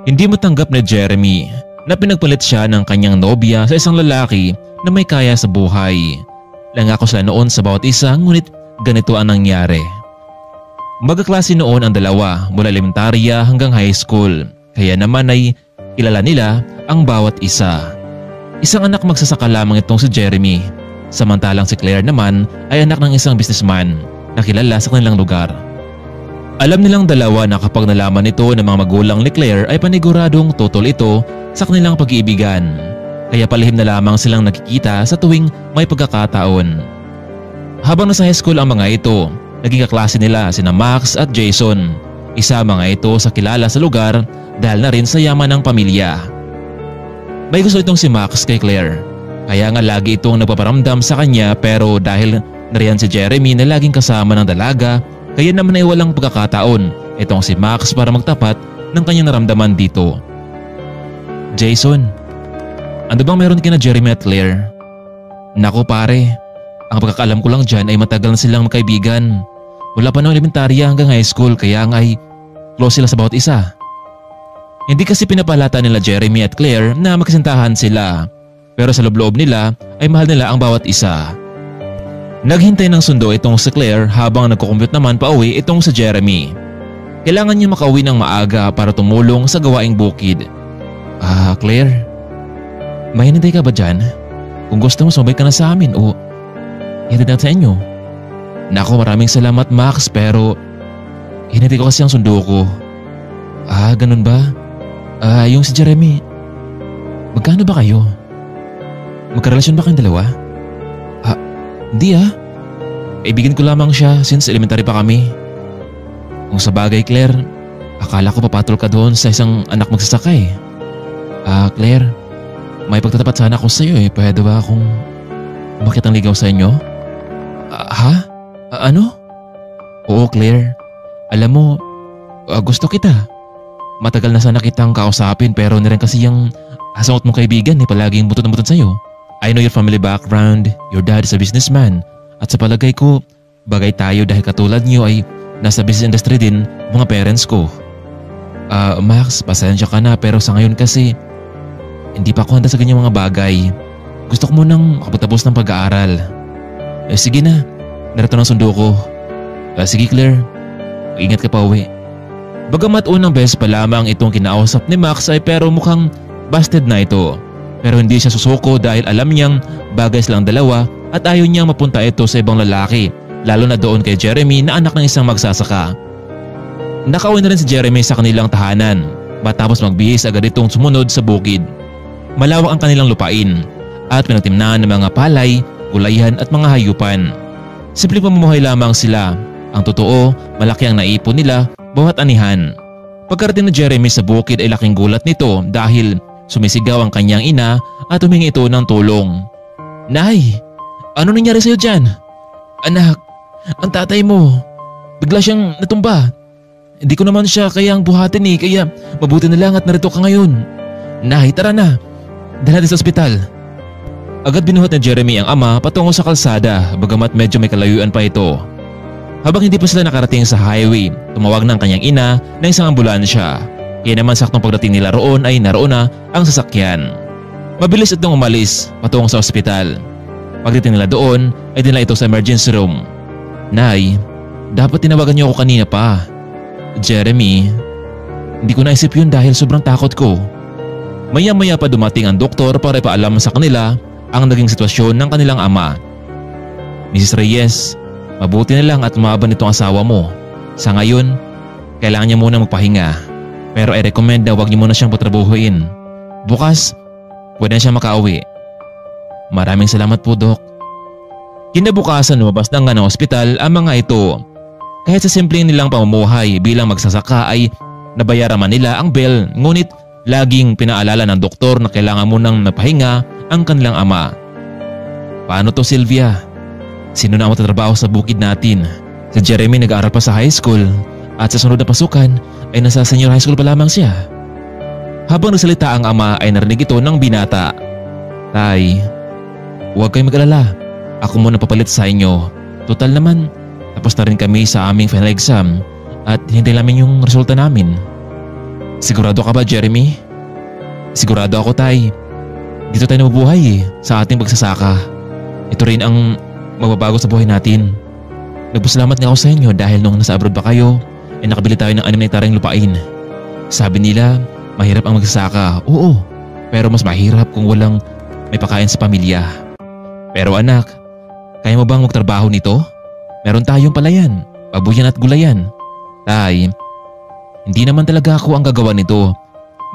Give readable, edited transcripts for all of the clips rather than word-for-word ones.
Hindi matanggap ni Jeremy na pinagpalit siya ng kanyang nobya sa isang lalaki na may kaya sa buhay. Langako sila noon sa bawat isa, ngunit ganito ang nangyari. Magkaklase noon ang dalawa mula elementarya hanggang high school, kaya naman ay kilala nila ang bawat isa. Isang anak magsasaka lamang itong si Jeremy, samantalang si Claire naman ay anak ng isang businessman na kilala sa kanilang lugar. Alam nilang dalawa na kapag nalaman nito ng mga magulang ni Claire ay paniguradong tutol ito sa kanilang pag-iibigan, kaya palihim na lamang silang nakikita sa tuwing may pagkakataon. Habang nasa high school ang mga ito, naging kaklase nila sina Max at Jason. Isa mga ito sa kilala sa lugar dahil na rin sa yaman ng pamilya. May gusto itong si Max kay Claire, kaya nga lagi itong nagpaparamdam sa kanya, pero dahil nariyan si Jeremy na laging kasama ng dalaga, kaya naman ay walang pagkakataon itong si Max para magtapat ng kanyang naramdaman dito. Jason, ano bang meron kina Jeremy at Claire? Naku pare, ang pagkakaalam ko lang dyan ay matagal na silang magkaibigan. Mula pa noong elementarya hanggang high school, kaya nga ay close sila sa bawat isa. Hindi kasi pinapalata nila Jeremy at Claire na magkasintahan sila, pero sa loob-loob nila ay mahal nila ang bawat isa. Naghintay ng sundo itong si Claire habang nagkukumpute naman pauwi itong si Jeremy. Kailangan niya makauwi ng maaga para tumulong sa gawaing bukid. Claire, may hinintay ka ba dyan? Kung gusto mo sumabay ka na sa amin o hinintay natin sa inyo. Naku, maraming salamat Max, pero hinintay ko kasi ang sundo ko. Ganun ba? Yung si Jeremy, magkano ba kayo? Magkarelasyon ba kayong dalawa? Hindi Kaibigan ko lamang siya since elementary pa kami. Kung sa bagay Claire, akala ko papatol ka doon sa isang anak magsasaka. Claire, may pagtatapat sana ako sa iyo Pwede ba akong makitang ligaw sa inyo? Ano? Oo Claire, alam mo, gusto kita. Matagal na sana kitang kausapin, pero niren kasi yung asangot mong kaibigan palaging butod na butod sa'yo. I know your family background, your dad is a businessman, at sa palagay ko, bagay tayo dahil katulad niyo ay nasa business industry din mga parents ko. Max, pasensya ka na, pero sa ngayon kasi hindi pa ako handa sa ganyang mga bagay. Gusto ko munang makapagtapos ng pag-aaral. Sige na, narito ng sundo ko. Sige Claire, ingat ka pa uwi. Bagamat unang beses pa lamang itong kinausap ni Max ay pero mukhang busted na ito. Pero hindi siya susuko dahil alam niyang bagay silang dalawa at ayaw niyang mapunta ito sa ibang lalaki, lalo na doon kay Jeremy na anak ng isang magsasaka. Nakauwi na rin si Jeremy sa kanilang tahanan matapos magbihis agad itong sumunod sa bukid. Malawak ang kanilang lupain at pinagtimnahan ng mga palay, gulayan at mga hayupan. Simpleng pamumuhay lamang sila. Ang totoo, malaki ang naipon nila bawat anihan. Pagkarating ni Jeremy sa bukid ay laking gulat nito dahil sumisigaw ang kanyang ina at humingi ito ng tulong. Nay, ano nangyari sa'yo dyan? Anak, ang tatay mo, bigla siyang natumba. Hindi ko naman siya kayang buhatin kaya mabuti na lang at narito ka ngayon. Nay, tara na, dala natin sa ospital. Agad binuhat ni Jeremy ang ama patungo sa kalsada, bagamat medyo may kalayuan pa ito. Habang hindi pa sila nakarating sa highway, tumawag ng kanyang ina na isang ambulansya. Kaya naman saktong pagdating nila roon ay naroon na ang sasakyan. Mabilis itong umalis patungo sa ospital. Pagdating nila doon ay dinala ito sa emergency room. Nay, dapat tinawagan niyo ako kanina pa. Jeremy, hindi ko naisip yun dahil sobrang takot ko. Maya-maya pa dumating ang doktor para ipaalam sa kanila ang naging sitwasyon ng kanilang ama. Mrs. Reyes, mabuti na lang at umaban itong asawa mo. Sa ngayon, kailangan niya muna magpahinga. Pero I recommend na huwag niyo muna siyang patrabuhuin. Bukas, pwede na siya makauwi. Maraming salamat po, Dok. Kinabukasan lumabas na nga ng ospital ang mga ito. Kahit sa simpleng nilang pamumuhay bilang magsasaka ay nabayaran man nila ang bill, ngunit laging pinaalala ng doktor na kailangan munang napahinga ang kanilang ama. Paano to Sylvia? Sino na ang matatrabaho sa bukid natin? Si Jeremy nag-aaral pa sa high school at sa sunod na pasukan ay nasa senior high school pa lamang siya. Habang nagsalita ang ama ay narinig ito ng binata. Tay, huwag kayong mag-alala. Ako muna papalit sa inyo. Total naman, tapos na rin kami sa aming final exam at hintay namin yung resulta namin. Sigurado ka ba, Jeremy? Sigurado ako, Tay. Dito tayo nabubuhay sa ating pagsasaka. Ito rin ang magbabago sa buhay natin. Nagpasalamat nga ako sa inyo dahil nung nasa abroad pa kayo, nakabili tayo ng 6 na hektaryang lupain. Sabi nila, mahirap ang magsasaka. Oo, pero mas mahirap kung walang may pakain sa pamilya. Pero anak, kaya mo bang magtrabaho nito? Meron tayong palayan, babuyan at gulayan. Tay, hindi naman talaga ako ang gagawa nito.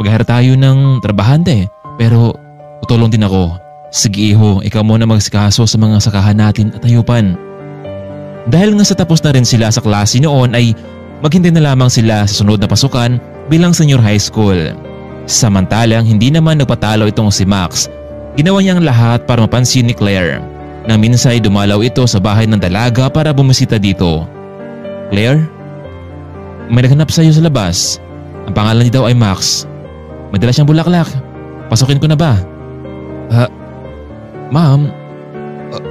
Mag-hire tayo ng trabahante, pero tutulong din ako. Sige iho, ikaw muna magsikaso sa mga sakahan natin at hayupan. Dahil nga sa tapos na rin sila sa klase noon ay maghintay na lamang sila sa sunod na pasukan bilang senior high school. Samantalang hindi naman nagpatalo itong si Max. Ginawa niyang lahat para mapansin ni Claire. Nang minsay dumalaw ito sa bahay ng dalaga para bumisita dito. Claire? May naghanap sa iyo sa labas. Ang pangalan niya daw ay Max. May dala siyang bulaklak. Pasukin ko na ba? Ma'am,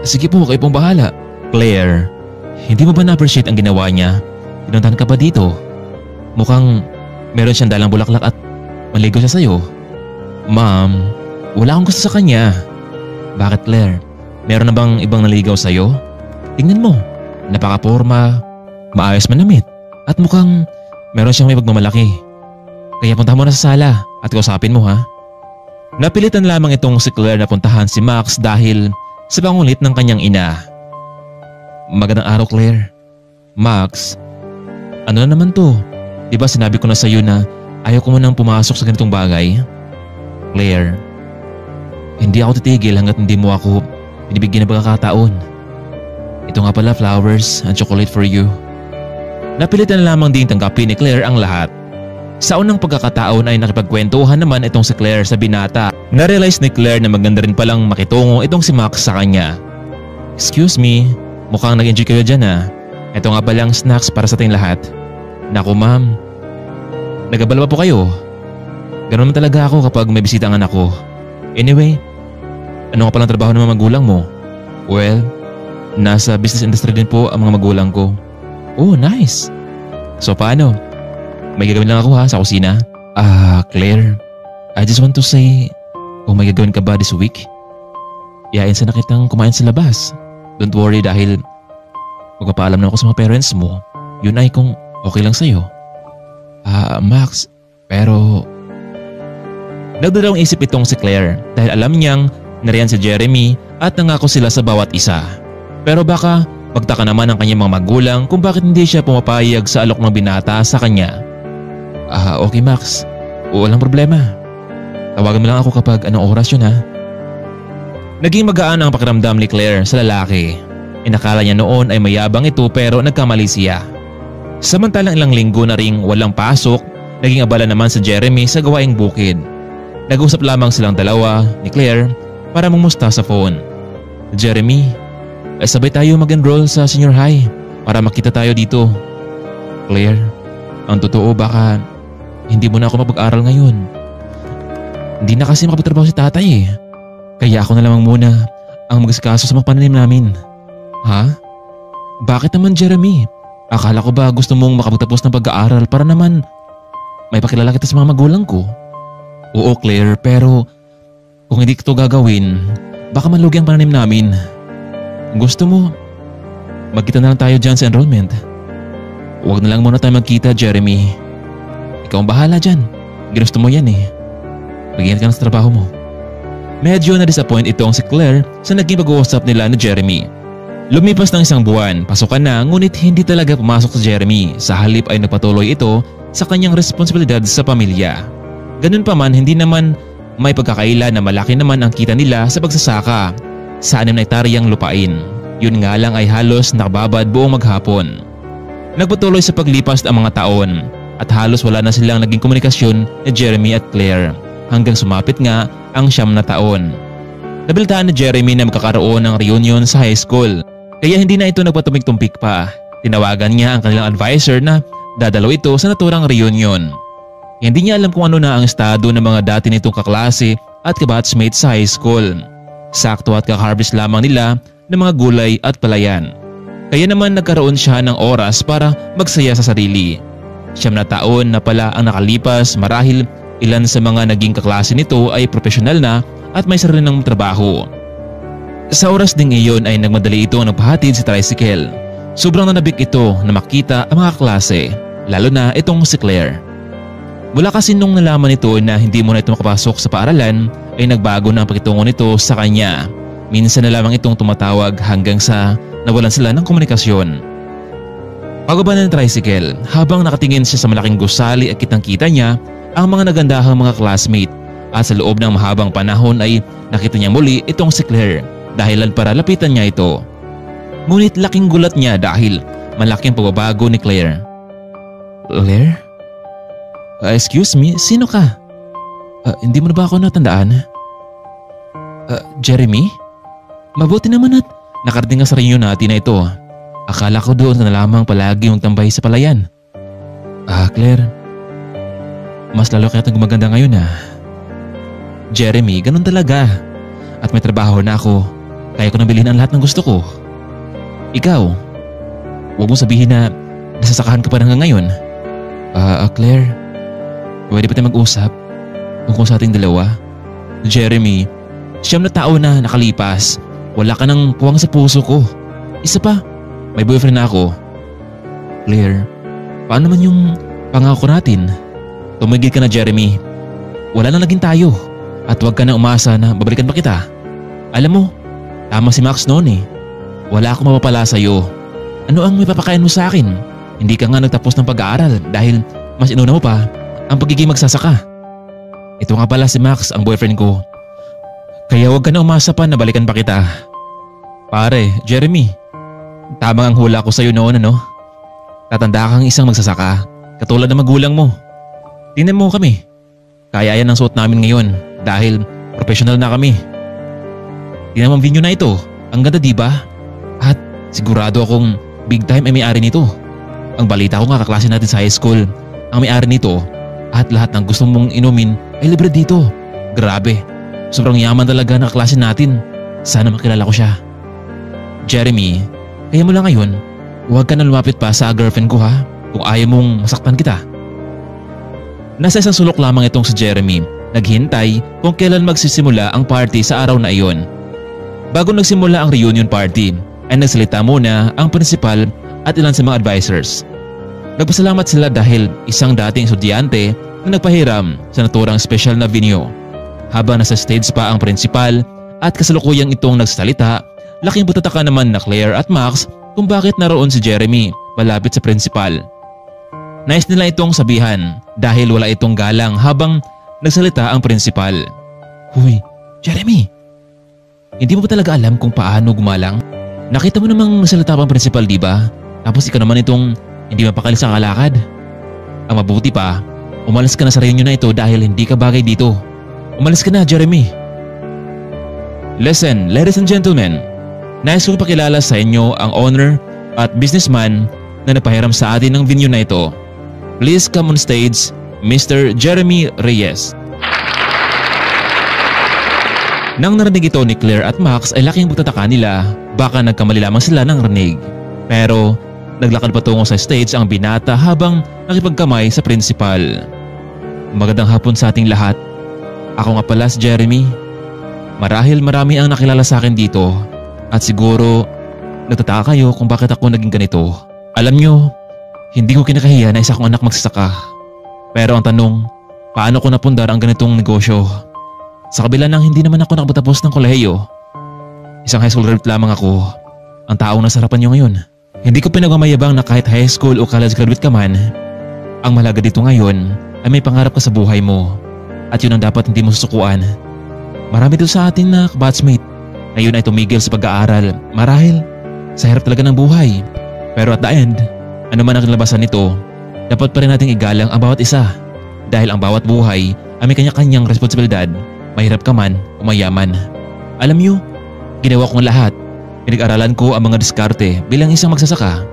sige po, kayo pong bahala. Claire, hindi mo ba na-appreciate ang ginawa niya? Pinuntahan ka ba dito? Mukhang meron siyang dalang bulaklak at maligo siya sa'yo. Ma'am, wala akong gusto sa kanya. Bakit, Claire? Meron na bang ibang naligaw sa'yo? Tingnan mo, napaka-porma, maayos manamit, at mukhang meron siyang may pagmamalaki. Kaya punta mo na sa sala at kausapin mo ha. Napilitan lamang itong si Claire na puntahan si Max dahil sa pangulit ng kanyang ina. Magandang araw, Claire. Max, ano na naman to? Diba sinabi ko na sa iyo na ayaw ko munang pumasok sa ganitong bagay? Claire, hindi ako titigil hanggat hindi mo ako binibigyan ng pagkakataon. Ito nga pala, flowers and chocolate for you. Napilitan na lamang din tanggapin ni Claire ang lahat. Sa unang pagkakataon ay nakipagkwentuhan naman itong si Claire sa binata. Na-realize ni Claire na maganda rin palang makitungo itong si Max sa kanya. Excuse me, mukhang nag-enjoy kayo dyan ha. Ito nga palang snacks para sa ating lahat. Naku ma'am, nagabala pa po kayo. Ganun naman talaga ako kapag may bisita ang anak ko. Anyway, ano nga palang trabaho ng mga magulang mo? Well, nasa business industry din po ang mga magulang ko. Oh, nice. So paano? May gagawin lang ako ha sa kusina. Claire, I just want to say, kung may gagawin ka ba this week, iyain sana kitang kumain sa labas. Don't worry dahil magpapaalam na ako sa mga parents mo. Yun ay kung okay lang sa'yo. Max, pero... Nagdalawang isip itong si Claire dahil alam niyang nariyan si Jeremy at nangako sila sa bawat isa. Pero baka magtaka naman ang kanyang mga magulang kung bakit hindi siya pumapayag sa alok ng binata sa kanya. Okay Max, walang problema. Tawagan mo lang ako kapag anong oras yun ha. Naging magaan ang pakiramdam ni Claire sa lalaki. Inakala niya noon ay mayabang ito pero nagkamali siya. Samantalang ilang linggo na ring walang pasok, naging abala naman si Jeremy sa gawaing bukid. Nag-usap lamang silang dalawa ni Claire para mumusta sa phone. Jeremy, sabay tayo mag-enroll sa senior high para makita tayo dito. Claire, ang totoo baka hindi mo na ako mapag-aral ngayon. Hindi na kasi makapagtrabaho si tatay eh. Kaya ako na lamang muna ang mag-asikaso sa mga pananim namin. Ha? Bakit naman Jeremy? Akala ko ba gusto mong makapagtapos ng pag-aaral para naman may pakilala kita sa mga magulang ko? Oo Claire, pero kung hindi ko gagawin, baka malugi ang pananim namin. Gusto mo, magkita na lang tayo dyan sa enrollment. Huwag na lang muna tayo magkita Jeremy. Ikaw ang bahala dyan. Ginusto mo yan eh. Mag-ingat ka na sa trabaho mo. Medyo na-disappoint itong si Claire sa naging pag-uusap nila ni Jeremy. Lumipas ng isang buwan, pasukan na ngunit hindi talaga pumasok si Jeremy. Sa halip ay nagpatuloy ito sa kanyang responsibilidad sa pamilya. Ganun pa man, hindi naman may pagkakaila na malaki naman ang kita nila sa pagsasaka sa 6 na hektaryang lupain. Yun nga lang ay halos nakababad buong maghapon. Nagpatuloy sa paglipas ang mga taon at halos wala na silang naging komunikasyon ni Jeremy at Claire hanggang sumapit nga ang 9 na taon. Nabalitaan ni Jeremy na magkakaroon ng reunion sa high school kaya hindi na ito nagpatumig-tumpik pa. Tinawagan niya ang kanilang advisor na dadalaw ito sa naturang reunion. Hindi niya alam kung ano na ang estado ng mga dati nitong kaklase at kabatchmate sa high school. Sakto at kaka-harvest lamang nila ng mga gulay at palayan. Kaya naman nagkaroon siya ng oras para magsaya sa sarili. na taon na pala ang nakalipas marahil ilan sa mga naging kaklase nito ay profesional na at may sarili ng trabaho. Sa oras ding iyon ay nagmadali ito ang nagpahatid si tricycle. Sobrang nanabik ito na makita ang mga klase, lalo na itong si Claire. Mula kasi nung nalaman nito na hindi mo na ito makapasok sa paaralan ay nagbago na ang pakitungo nito sa kanya. Minsan na lamang itong tumatawag hanggang sa nawalan sila ng komunikasyon. Pagaba ng tricycle, habang nakatingin siya sa malaking gusali at kitang-kita niya ang mga nagandahang mga classmate at sa loob ng mahabang panahon ay nakita niya muli itong si Claire dahilan para lapitan niya ito. Ngunit laking gulat niya dahil malaking pagbabago ni Claire. Claire? Excuse me, sino ka? Hindi mo na ba ako natandaan? Jeremy? Mabuti naman at nakarating ka sa reunion natin na ito. Akala ko doon ka na lamang palagi yung tambay sa palayan. Claire, mas lalo kaya itong gumaganda ngayon Jeremy, ganun talaga. At may trabaho na ako. Kaya ko nang bilhin ang lahat ng gusto ko. Ikaw, huwag mong sabihin na nasasakahan ka pa hanggang ngayon. Claire, pwede ba tayo mag-usap tungkol sa ating dalawa? Jeremy, 9 na taon na nakalipas. Wala ka nang puwang sa puso ko. Isa pa, may boyfriend na ako. Claire, paano naman yung pangako natin? Tumigil ka na, Jeremy. Wala na naging tayo. At huwag ka na umasa na babalikan pa kita. Alam mo, tama si Max noon Wala akong mapapala sa'yo. Ano ang may papakain mo sa akin? Hindi ka nga nagtapos ng pag-aaral dahil mas inuna mo pa ang pagiging magsasaka. Ito nga pala si Max, ang boyfriend ko. Kaya huwag ka na umasa pa na balikan pa kita. Pare, Jeremy, tama ang hula ko sa'yo noon Tatanda kang isang magsasaka, katulad ng magulang mo. Tingnan mo kami. Kaya yan ang suot namin ngayon dahil professional na kami. Tingnan mo ang venue na ito. Ang ganda diba? At sigurado akong big time ay may-ari nito. Ang balita ko nga kaklase natin sa high school ang may-ari nito at lahat ng gusto mong inumin ay libre dito. Grabe. Sobrang yaman talaga ng kaklase natin. Sana makilala ko siya. Jeremy, kaya mo lang ngayon, huwag ka na lumapit pa sa girlfriend ko kung ayaw mong masaktan kita. Nasa isang sulok lamang itong si Jeremy, naghintay kung kailan magsisimula ang party sa araw na iyon. Bago nagsimula ang reunion party, ay nagsalita muna ang principal at ilan sa mga advisors. Nagpasalamat sila dahil isang dating estudyante na nagpahiram sa naturang special na venue. Habang nasa stage pa ang principal at kasalukuyang itong nagsalita, laking pagtataka naman na Claire at Max kung bakit naroon si Jeremy malapit sa principal. Nais nila itong sabihan dahil wala itong galang habang nagsalita ang principal. Huy, Jeremy! Hindi mo ba talaga alam kung paano gumalang? Nakita mo namang nagsalita pa ang principal, di ba? Tapos ikaw naman itong hindi mapakali sa kalakad. Ang mabuti pa, umalis ka na sa reunion na ito dahil hindi ka bagay dito. Umalis ka na, Jeremy. Listen, ladies and gentlemen. Nais ko pakilala sa inyo ang owner at businessman na napahiram sa atin ng venue na ito. Please come on stage, Mr. Jeremy Reyes. Nang narinig ito ni Claire at Max ay laking pagtataka nila, baka nagkamali lamang sila ng rinig. Pero naglakad patungo sa stage ang binata habang nakipagkamay sa principal. Magandang hapon sa ating lahat. Ako nga pala si Jeremy. Marahil marami ang nakilala sa akin dito at siguro nagtataka kayo kung bakit ako naging ganito. Alam nyo, hindi ko kinakahiya na isa kong anak magsasaka. Pero ang tanong, paano ko napundar ang ganitong negosyo? Sa kabila ng hindi naman ako nakapagtapos ng kolehiyo, isang high school graduate lamang ako, ang taong nasa harapan nyo ngayon. Hindi ko pinagmamayabang na kahit high school o college graduate ka man, ang mahalaga dito ngayon ay may pangarap ka sa buhay mo. At yun ang dapat hindi mo susukuan. Marami dito sa atin na batchmate ngayon ay tumigil sa pag-aaral marahil sa hirap talaga ng buhay. Pero at the end, ano man ang kinalabasan nito, dapat pa rin nating igalang ang bawat isa. Dahil ang bawat buhay ay may kanya-kanyang responsibilidad, mahirap ka man o mayaman. Alam nyo, ginawa ko ang lahat. Pinag-aralan ko ang mga diskarte bilang isang magsasaka.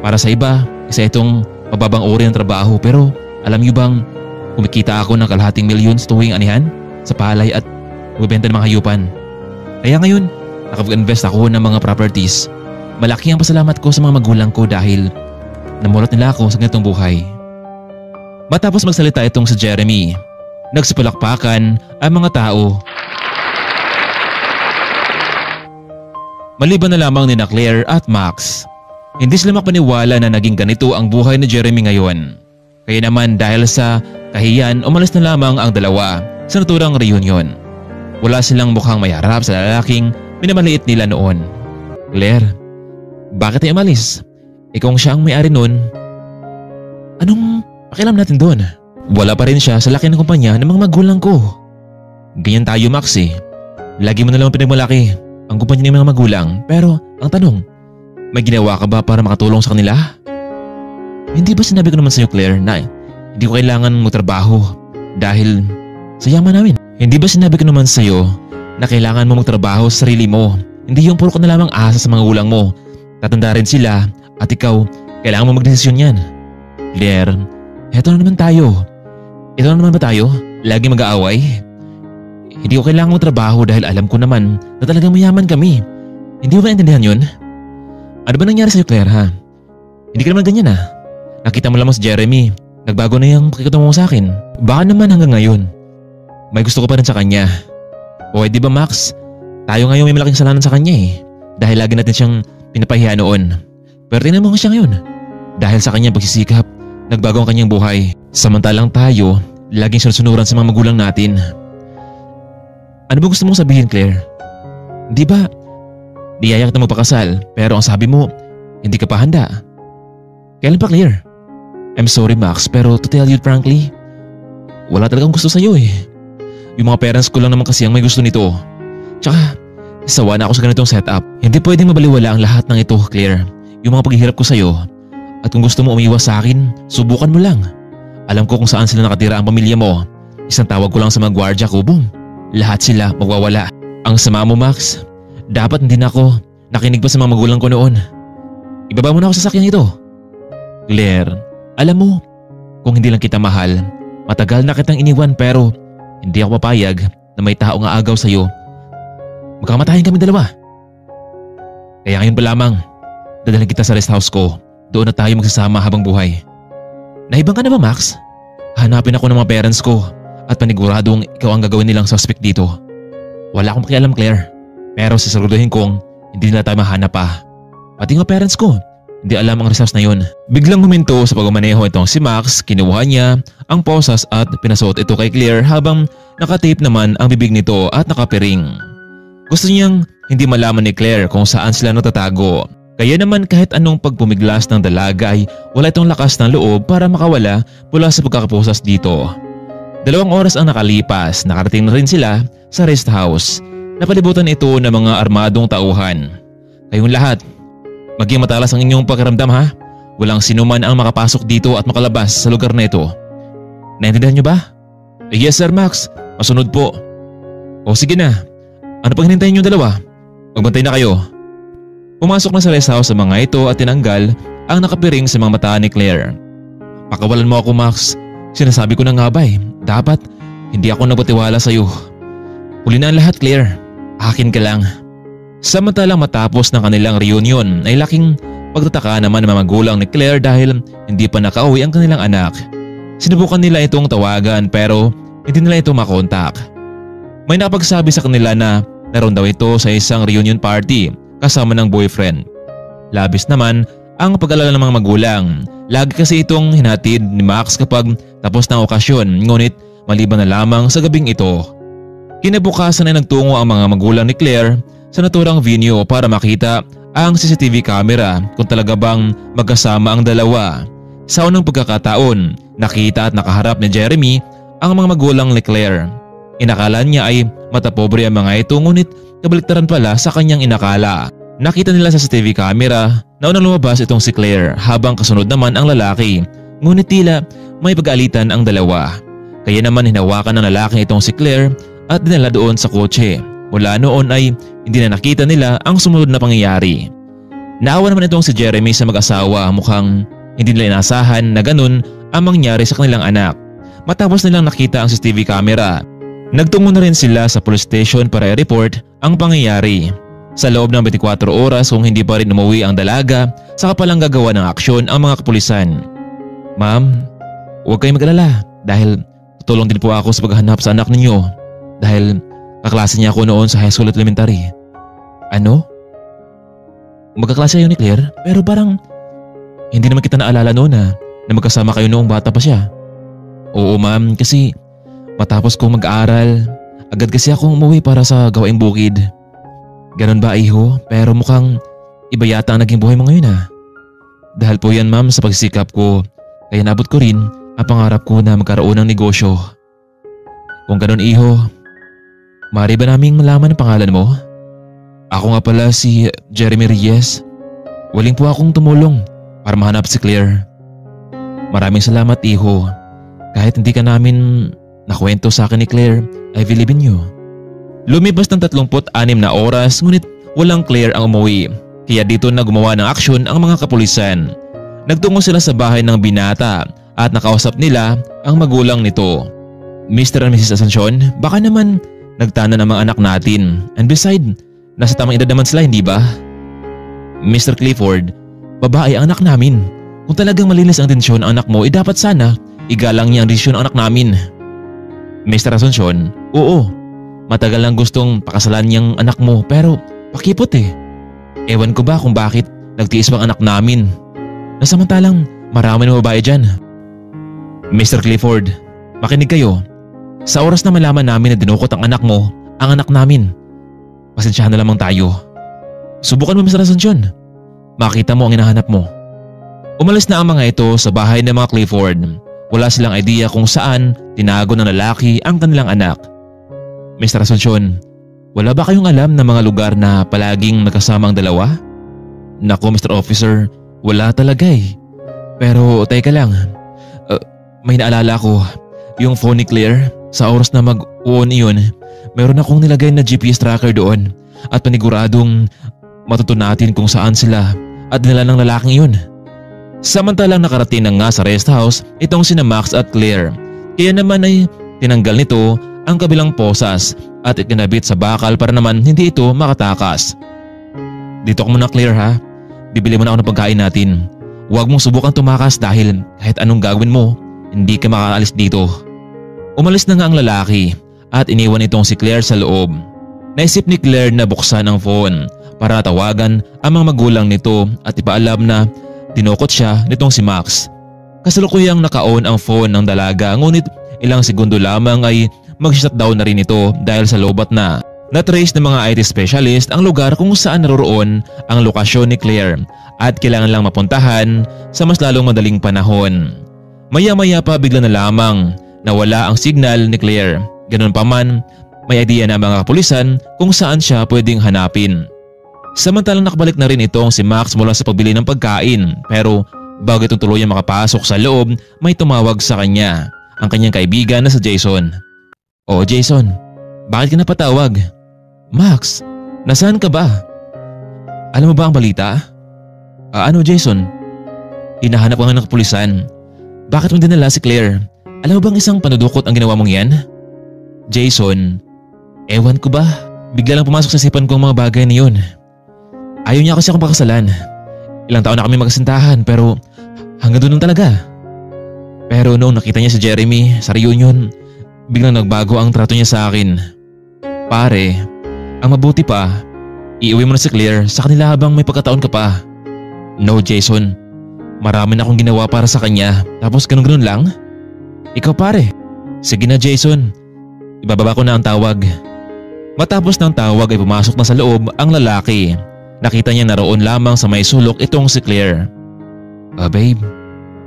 Para sa iba, isa itong mababang uri ng trabaho pero alam nyo bang kumikita ako ng kalahating milyon sa tuwing anihan sa palay at magbebenta ng mga hayupan. Kaya ngayon, nakapag-invest ako ng mga properties. Malaki ang pasalamat ko sa mga magulang ko dahil namulat nila ako sa ganitong buhay. Matapos magsalita itong si Jeremy, nagsipalakpakan ang mga tao. Maliban na lamang ni Claire at Max, hindi sila makapaniwala na naging ganito ang buhay ni Jeremy ngayon. Kaya naman dahil sa kahiyan, umalis na lamang ang dalawa sa naturang reunion. Wala silang mukhang mayarap sa lalaking minamaliit nila noon. Claire, bakit ay umalis? Ikaw siya ang may-ari noon. Anong pakialam natin doon? Wala pa rin siya sa laki ng kumpanya ng mga magulang ko. Ganyan tayo, Max eh. Lagi mo na lang pinagmalaki ang kumpanya ng mga magulang, pero ang tanong, may ginawa ka ba para makatulong sa kanila? Hindi ba sinabi ko naman sa iyo, Claire, na hindi ko kailangan magtrabaho dahil sa yaman namin? Hindi ba sinabi ko naman sa iyo na kailangan mo magtrabaho sa sarili mo? Hindi yung puro ka na lamang asa sa mga ulang mo. Tatanda rin sila at ikaw, kailangan mo magdesisyon yan. Claire, eto na naman tayo. Ito na naman ba tayo? Lagi mag-aaway? Hindi ko kailangan magtrabaho dahil alam ko naman na talagang mayaman kami. Hindi mo ba naintindihan yun? Ano ba nangyari sa'yo, Claire, ha? Hindi ka naman ganyan, ha? Nakita mo lamang si Jeremy. Nagbago na yung pakikitungo mo sa akin. Baka naman hanggang ngayon may gusto ko pa rin sa kanya. O di ba, Max? Tayo ngayon may malaking kasalanan sa kanya eh. Dahil lagi natin siyang pinapahiya noon. Pero tingnan mo siya ngayon. Dahil sa kanyang pagsisikap, nagbago ang kanyang buhay. Samantalang tayo, laging sinusunuran sa mga magulang natin. Ano ba gusto mong sabihin, Claire? Di ba niyaya kita magpakasal pero ang sabi mo, hindi ka pa handa? Kailan pa, Claire? I'm sorry, Max, pero to tell you frankly, wala talagang gusto sa'yo eh. Yung mga parents ko lang naman kasi ang may gusto nito. Tsaka, sawa na ako sa ganitong setup. Hindi pwedeng mabaliwala ang lahat ng ito, Claire. Yung mga paghihirap ko sa'yo. At kung gusto mo umiwas sa akin, subukan mo lang. Alam ko kung saan sila nakatira ang pamilya mo. Isang tawag ko lang sa mga gwardya ko, boom. Lahat sila magwawala. Ang sama mo, Max. Dapat hindi na ako nakinig pa sa mga magulang ko noon. Ibaba mo na ako sa sakyan ito. Claire, alam mo, kung hindi lang kita mahal, matagal na kitang iniwan pero hindi ako papayag na may tao nga agaw sa'yo. Magkamatahin kami dalawa. Kaya ngayon pa lamang, dadalhin kita sa rest house ko. Doon na tayo magsasama habang buhay. Naibang ka na ba, Max? Hanapin ako ng mga parents ko at paniguradong ikaw ang gagawin nilang suspect dito. Wala akong pakialam, Claire. Pero sisiguraduhin kong hindi nila tayo mahanap pa. Pati nga parents ko, hindi alam ang results na yun. Biglang huminto sa pagmamaneho itong si Max, kinuha niya ang posas at pinasuot ito kay Claire habang nakatape naman ang bibig nito at nakapiring. Gusto niyang hindi malaman ni Claire kung saan sila natatago. Kaya naman kahit anong pagpumiglas ng dalaga ay wala itong lakas ng loob para makawala mula sa pagkakaposas dito. 2 oras ang nakalipas, nakarating na rin sila sa rest house. Napalibutan ito ng mga armadong tauhan. Kayong lahat, maging matalas ang inyong pakiramdam ha. Walang sinuman ang makapasok dito at makalabas sa lugar na ito. Naintindihan niyo ba? Yes sir, Max. Masunod po. O sige na. Ano pang hinintayin niyo dalawa? Magbantay na kayo. Pumasok na sa rest house sa mga ito at tinanggal ang nakapiring sa mga mata ni Claire. Pakawalan mo ako, Max. Sinasabi ko na nga ba dapat hindi ako nagpatiwala sa iyo. Huli na ang lahat, Claire. Akin ka lang. Samantalang matapos ng kanilang reunion ay laking pagtataka naman ng mga magulang ni Claire dahil hindi pa nakauwi ang kanilang anak. Sinubukan nila itong tawagan pero hindi nila ito makontak. May nakapagsabi sa kanila na naroon daw ito sa isang reunion party kasama ng boyfriend. Labis naman ang pag-alala ng mga magulang. Lagi kasi itong hinatid ni Max kapag tapos ng okasyon, ngunit maliban na lamang sa gabing ito. Kinabukasan ay nagtungo ang mga magulang ni Claire sa naturang venue para makita ang CCTV camera kung talaga bang magkasama ang dalawa. Sa unang pagkakataon, nakita at nakaharap ni Jeremy ang mga magulang ni Claire. Inakala niya ay matapobre ang mga ito ngunit kabaliktaran pala sa kanyang inakala. Nakita nila sa CCTV camera na unang lumabas itong si Claire habang kasunod naman ang lalaki. Ngunit tila may pag-aalitan ang dalawa. Kaya naman hinawakan ng lalaki itong si Claire at dinala doon sa kotse. Mula noon ay hindi na nakita nila ang sumunod na pangyayari. Naawa naman itong si Jeremy sa mag-asawa, mukhang hindi nila inasahan na ganun ang mangyari sa kanilang anak. Matapos nilang nakita ang CCTV camera, nagtungo na rin sila sa police station para i-report ang pangyayari. Sa loob ng 24 oras kung hindi pa rin umuwi ang dalaga, saka palang gagawa ng aksyon ang mga kapulisan. Ma'am, Huwag kayong mag-alala dahil tutulong din po ako sa paghahanap sa anak ninyo dahil kaklase niya ako noon sa high school at elementary. Ano? Magkaklase kayo ni Claire pero parang hindi naman kita naalala noon na magkasama kayo noong bata pa siya. Oo ma'am, kasi matapos kong mag-aaral, agad kasi akong umuwi para sa gawaing bukid. Ganon ba iho? Pero mukhang iba yata ang naging buhay mo ngayon Dahil po yan ma'am sa pagsisikap ko, kaya nabot ko rin ang pangarap ko na magkaroon ng negosyo. Kung ganon iho, maaari ba naming malaman ang pangalan mo? Ako nga pala si Jeremy Reyes. Waling po akong tumulong para mahanap si Claire. Maraming salamat iho. Kahit hindi ka namin nakwento sa akin ni Claire, I believe in you. Lumipas ng 36 na oras ngunit walang Claire ang umuwi. Kaya dito na gumawa ng aksyon ang mga kapulisan. Nagtungo sila sa bahay ng binata at nakausap nila ang magulang nito. Mr. and Mrs. Asuncion, baka naman nagtana ng mga anak natin. And beside, nasa tamang edad naman sila, hindi ba? Mr. Clifford, babae ang anak namin. Kung talagang malinis ang tensyon ang anak mo, dapat sana igalang niya ang desisyon ng anak namin. Mr. Asuncion, oo. Matagal lang gustong pakasalan niyang anak mo pero pakipot Ewan ko ba kung bakit nagtiis pang anak namin. Nasamantalang marami na babae dyan. Mr. Clifford, makinig kayo. Sa oras na malaman namin na dinukot ang anak mo, ang anak namin, pasensyahan na lamang tayo. Subukan mo Mr. Asuncion. Makita mo ang hinahanap mo. Umalis na ang mga ito sa bahay ng mga Clifford. Wala silang idea kung saan tinago ng lalaki ang kanilang anak. Mr. Asuncion, wala ba kayong alam na mga lugar na palaging nagkasama ang dalawa? Naku Mr. Officer, wala talaga Pero teka lang, may naalala ko. Yung phone ni Claire, sa oras na mag-on iyon, meron akong nilagay na GPS tracker doon at paniguradong matutunan natin kung saan sila at nila ng lalaking iyon. Samantalang nakarating na nga sa rest house itong sina Max at Claire. Kaya naman ay tinanggal nito ang kabilang posas at ikinabit sa bakal para naman hindi ito makatakas. Dito ka muna Claire ha. Bibili mo na ako ng pagkain natin. Huwag mong subukan tumakas dahil kahit anong gagawin mo, hindi ka makakaalis dito. Umalis na nga ang lalaki at iniwan itong si Claire sa loob. Naisip ni Claire na buksan ang phone para tawagan ang mga magulang nito at ipaalam na dinukot siya nitong si Max. Kasalukuyang naka-on ang phone ng dalaga ngunit ilang segundo lamang ay mag-shutdown na rin ito dahil sa lobat na. Na-trace ng mga IT specialist ang lugar kung saan naroroon ang lokasyon ni Claire at kailangan lang mapuntahan sa mas lalong madaling panahon. Maya-maya pa bigla na lamang nawala ang signal ni Claire. Ganun pa man, may idea na mga kapulisan kung saan siya pwedeng hanapin. Samantalang nakabalik na rin itong si Max mula sa pagbili ng pagkain pero bago itong tuluyang makapasok sa loob may tumawag sa kanya, ang kanyang kaibigan na si Jason. Oh Jason, bakit ka napatawag? Max, nasaan ka ba? Alam mo ba ang balita? Ano Jason? Hinahanap ka nga ng kapulisan. Bakit mo dinala si Claire? Alam mo bang isang panudukot ang ginawa mong yan? Jason, ewan ko ba? Bigla lang pumasok sa isipan ko ang mga bagay na yun. Ayaw niya kasi akong pakasalan. Ilang taon na kami magkasintahan pero hanggang doon lang talaga. Pero noong nakita niya si Jeremy sa reunion, biglang nagbago ang trato niya sa akin. Pare, ang mabuti pa, iuwi mo na si Claire sa kanila habang may pagkataon ka pa. No Jason, marami na akong ginawa para sa kanya tapos ganun-ganun lang? Ikaw pare, sige na Jason, ibababa ko na ang tawag. Matapos ng tawag ay pumasok na sa loob ang lalaki. Nakita niya naroon lamang sa may sulok itong si Claire. Babe,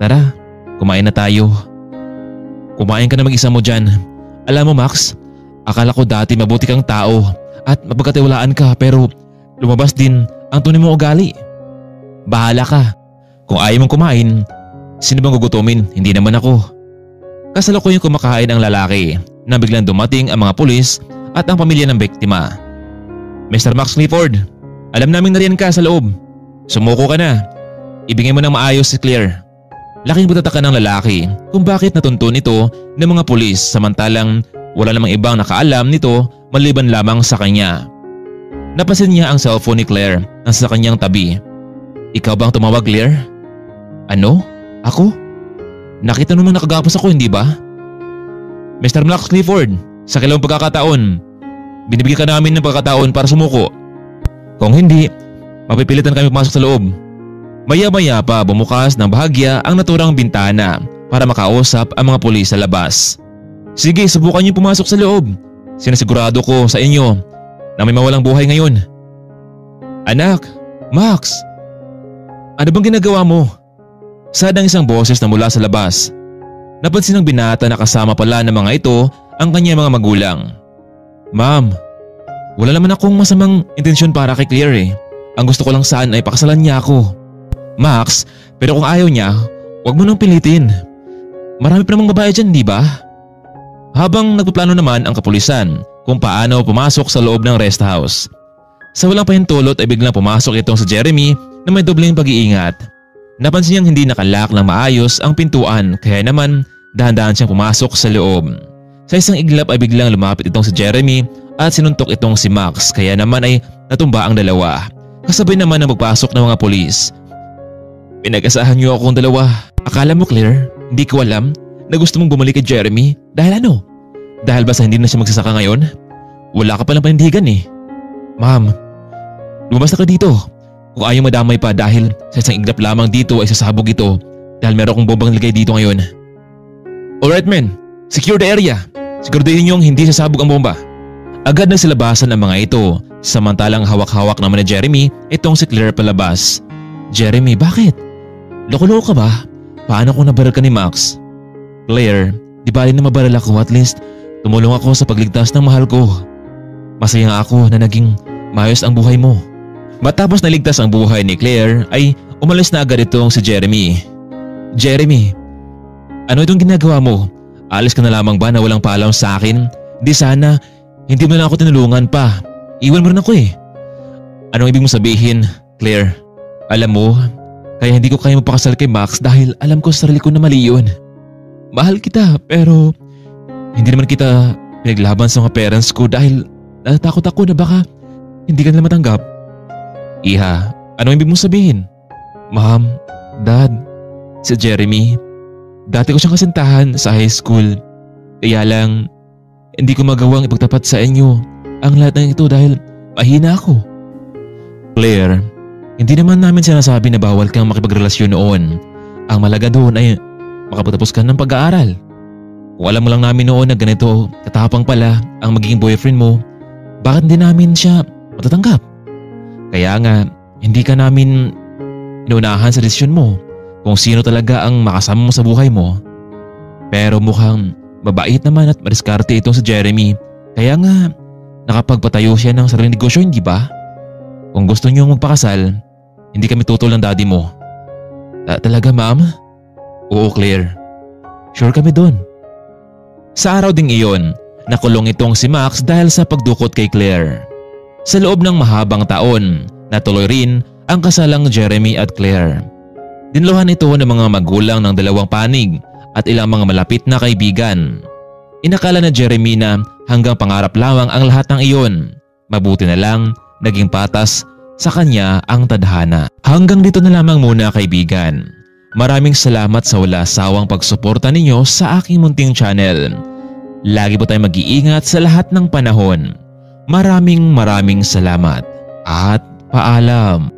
tara, kumain na tayo. Kumain ka na mag-isa mo dyan. Alam mo Max, akala ko dati mabuti kang tao at mapagkatiwalaan ka pero lumabas din ang tunay mong ugali. Bahala ka. Kung ayaw mong kumain, sino bang gugutumin? Hindi naman ako. Kasalukuyang kumakain ang lalaki na biglang dumating ang mga pulis at ang pamilya ng biktima. Mr. Max Clifford, alam naming nariyan ka sa loob. Sumuko ka na. Ibigay mo ng maayos si Claire. Laking pagtataka ng lalaki kung bakit natuntun ito ng mga pulis samantalang wala namang ibang nakaalam nito maliban lamang sa kanya. Napansin niya ang cellphone ni Claire na sa kanyang tabi. Ikaw bang tumawag Claire? Ano? Ako? Nakita namang nakagapos ako, hindi ba? Mr. Max Clifford, sa kilawang pagkakataon, binibigyan ka namin ng pagkakataon para sumuko. Kung hindi, mapipilitan kami pumasok sa loob. Maya-maya pa bumukas ng bahagya ang naturang bintana para makausap ang mga pulis sa labas. Sige, subukan niyo pumasok sa loob. Sinasigurado ko sa inyo na may mawalang buhay ngayon. Anak, Max, ano bang ginagawa mo? Sadang isang boses na mula sa labas. Napansin ng binata na kasama pala ng mga ito ang kanyang mga magulang. Ma'am, wala naman akong masamang intensyon para kay Claire eh. Ang gusto ko lang saan ay pakasalan niya ako. Max, pero kung ayaw niya, huwag mo nang pilitin. Marami pa namang babae dyan, di ba? Habang nagpaplano naman ang kapulisan kung paano pumasok sa loob ng rest house. Sa walang pahintulot ay biglang pumasok itong si Jeremy na may dobleng pag-iingat. Napansin niyang hindi nakalak ng maayos ang pintuan kaya naman dahan-dahan siyang pumasok sa loob. Sa isang iglap ay biglang lumapit itong si Jeremy at sinuntok itong si Max kaya naman ay natumba ang dalawa. Kasabay naman na magpasok ng mga pulis. Pinag-asahan niyo akong dalawa. Akala mo Claire, hindi ko alam na gusto mong bumalik kay Jeremy dahil ano? Dahil ba sa hindi na siya magsasaka ngayon? Wala ka palang panindigan eh. Ma'am, lumabas na ka dito. Kung ayaw madamay pa dahil sa isang iglap lamang dito ay sasabog ito dahil meron akong bombang ligay dito ngayon. Alright men, secure the area. Siguraduhin niyong hindi sasabog ang bomba. Agad na silabasan ang mga ito samantalang hawak-hawak naman ni Jeremy itong si Claire palabas. Jeremy, bakit? Loko-loko ka ba? Paano kung nabaral ka ni Max? Claire, di bali na mabaral ako at least tumulong ako sa pagligtas ng mahal ko. Masaya nga ako na naging maayos ang buhay mo. Matapos naligtas ang buhay ni Claire ay umalis na agad itong si Jeremy. Jeremy, ano itong ginagawa mo? Alis ka na lamang ba na walang paalam sa akin? Di sana, hindi mo na ako tinulungan pa. Iwan mo rin ako eh. Anong ibig mo sabihin, Claire? Alam mo, kaya hindi ko kaya mapakasal kay Max dahil alam ko sa sarili ko na mali yun. Mahal kita pero hindi naman kita pinaglaban sa mga parents ko dahil natatakot ako na baka hindi ka nila matanggap. Iha, anong ibig mong sabihin? Ma'am, Dad, si Jeremy, dati ko siyang kasintahan sa high school. Kaya lang, hindi ko magawang ipagtapat sa inyo ang lahat ng ito dahil mahina ako. Claire, hindi naman namin sinasabi na bawal kang makipagrelasyon noon. Ang malaga doon ay makapagtapos ka ng pag-aaral. Kung alam mo lang namin noon na ganito katapang pala ang magiging boyfriend mo, bakit hindi namin siya matatanggap? Kaya nga, hindi ka namin inuunahan sa desisyon mo kung sino talaga ang makasama mo sa buhay mo. Pero mukhang mabait naman at madiskarte itong si Jeremy. Kaya nga, nakapagpatayo siya ng sariling negosyo, hindi ba? Kung gusto niyong magpakasal, hindi kami tutol ng daddy mo. Talaga ma'am? Oo Claire, sure kami doon. Sa araw ding iyon, nakulong itong si Max dahil sa pagdukot kay Claire. Sa loob ng mahabang taon, natuloy rin ang kasalang Jeremy at Claire. Dinluhan ito ng mga magulang ng dalawang panig at ilang mga malapit na kaibigan. Inakala na Jeremy na hanggang pangarap lamang ang lahat ng iyon. Mabuti na lang naging patas sa kanya ang tadhana. Hanggang dito na lamang muna kaibigan. Maraming salamat sa wala sawang pagsuporta ninyo sa aking munting channel. Lagi po tayong mag-iingat sa lahat ng panahon. Maraming salamat at paalam.